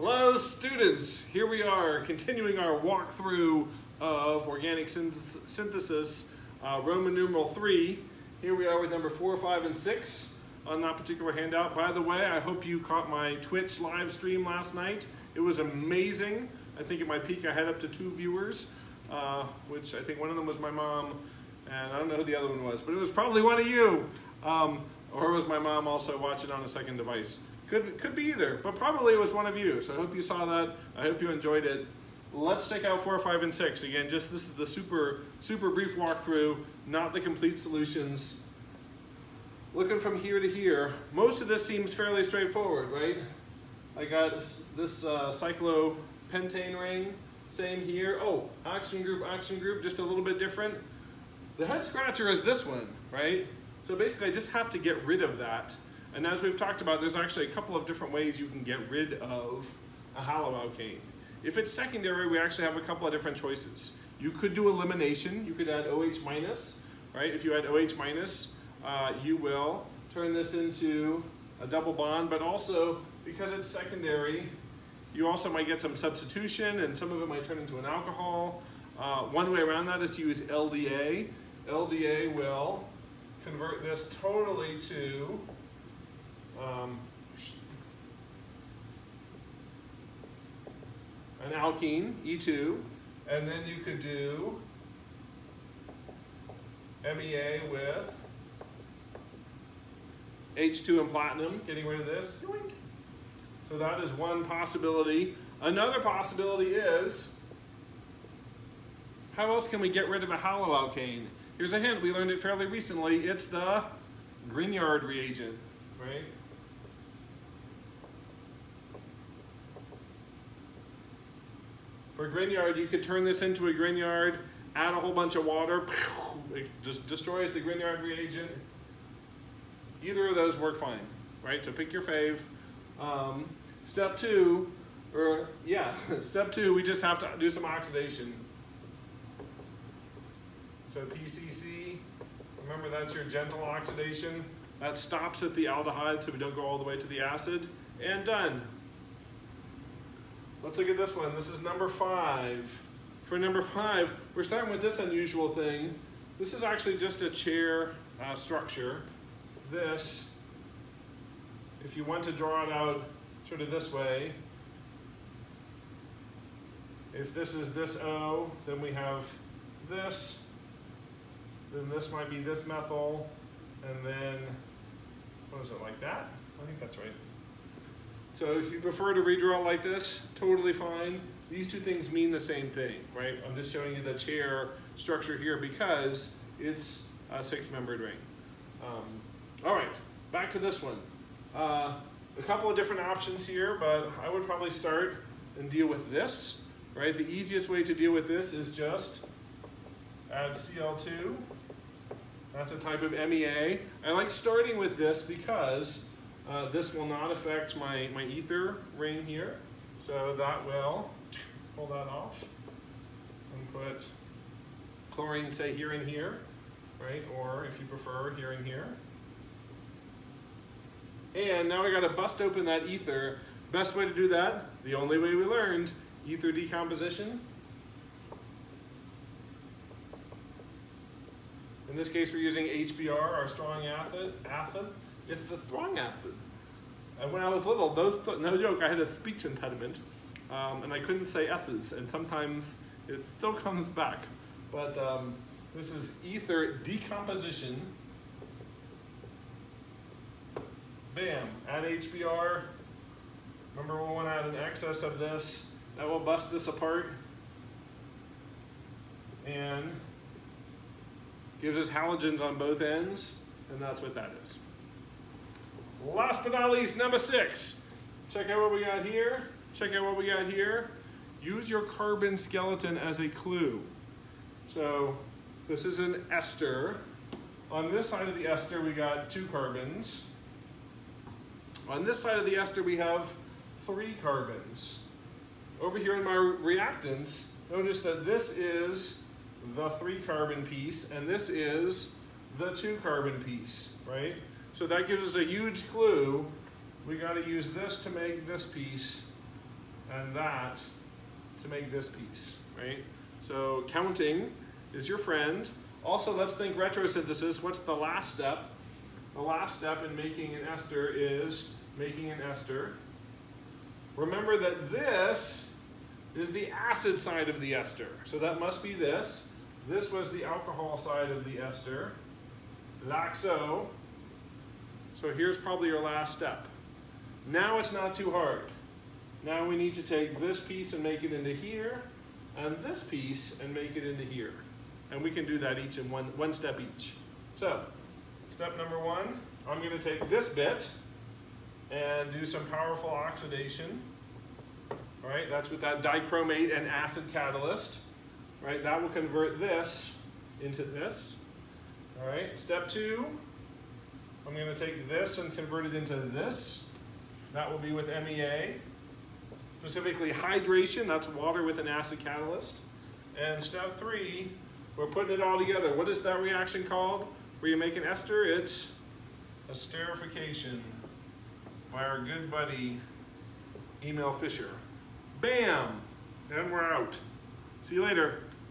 Hello students, here we are continuing our walkthrough of organic synthesis, Roman numeral 3. Here we are with number 4, 5, and 6 on that particular handout. By the way, I hope you caught my Twitch live stream last night. It was amazing. I think at my peak I had up to 2 viewers, which I think one of them was my mom, and I don't know who the other one was, but it was probably one of you. Or was my mom also watching on a second device? Could be either, but probably it was one of you. So I hope you saw that. I hope you enjoyed it. Let's check out 4, 5, and 6. Again, this is the super brief walkthrough, not the complete solutions. Looking from here to here, most of this seems fairly straightforward, right? I got this cyclopentane ring, same here. Oh, oxygen group, just a little bit different. The head scratcher is this one, right? So basically I just have to get rid of that. And as we've talked about, there's actually a couple of different ways you can get rid of a haloalkane. If it's secondary, we actually have a couple of different choices. You could do elimination. You could add OH minus, right? If you add OH minus, you will turn this into a double bond, but also because it's secondary, you also might get some substitution and some of it might turn into an alcohol. One way around that is to use LDA. LDA will convert this totally to an alkene, E2, and then you could do MEA with H2 and platinum, getting rid of this. Yoink. So that is one possibility. Another possibility is, how else can we get rid of a haloalkane? Here's a hint, we learned it fairly recently. It's the Grignard reagent, right? For Grignard, you could turn this into a Grignard, add a whole bunch of water, it just destroys the Grignard reagent. Either of those work fine, right? So pick your fave. Step two, we just have to do some oxidation. So PCC, remember that's your gentle oxidation. That stops at the aldehyde so we don't go all the way to the acid. And done. Let's look at this one. This is number 5. For number 5, we're starting with this unusual thing. This is actually just a chair structure. This, if you want to draw it out sort of this way, if this is this O, then we have this, then this might be this methyl, and then, what is it, like that? I think that's right. So if you prefer to redraw it like this, totally fine. These two things mean the same thing, right? I'm just showing you the chair structure here because it's a 6-membered ring. All right, back to this one. A couple of different options here, but I would probably start and deal with this, right? The easiest way to deal with this is just add Cl2. That's a type of MEA. I like starting with this because this will not affect my ether ring here. So that will pull that off and put chlorine, say, here and here, right? Or if you prefer, here and here. And now we got to bust open that ether. Best way to do that, the only way we learned, ether decomposition. In this case, we're using HBr, our strong acid. It's the strong acid. And when I was little, no joke, I had a speech impediment, and I couldn't say S's, and sometimes it still comes back. But this is ether decomposition. Bam, add HBr. Remember, we want to add an excess of this. That will bust this apart and gives us halogens on both ends, and that's what that is. Last but not least, number 6. Check out what we got here. Check out what we got here. Use your carbon skeleton as a clue. So this is an ester. On this side of the ester, we got 2 carbons. On this side of the ester, we have 3 carbons. Over here in my reactants, notice that this is the 3-carbon piece, and this is the 2-carbon piece, right? So that gives us a huge clue. We got to use this to make this piece and that to make this piece, right? So counting is your friend. Also, let's think retrosynthesis. What's the last step? The last step in making an ester is making an ester. Remember that this is the acid side of the ester. So that must be this. This was the alcohol side of the ester. Laxo. So here's probably your last step. Now it's not too hard. Now we need to take this piece and make it into here, and this piece and make it into here. And we can do that each in one step each. So, step number one, I'm going to take this bit and do some powerful oxidation. All right, that's with that dichromate and acid catalyst. Right, that will convert this into this. All right, step two, I'm going to take this and convert it into this. That will be with MEA. Specifically hydration, that's water with an acid catalyst. And step three, we're putting it all together. What is that reaction called? Where you make an ester? It's esterification by our good buddy, Emil Fischer. Bam! And we're out. See you later.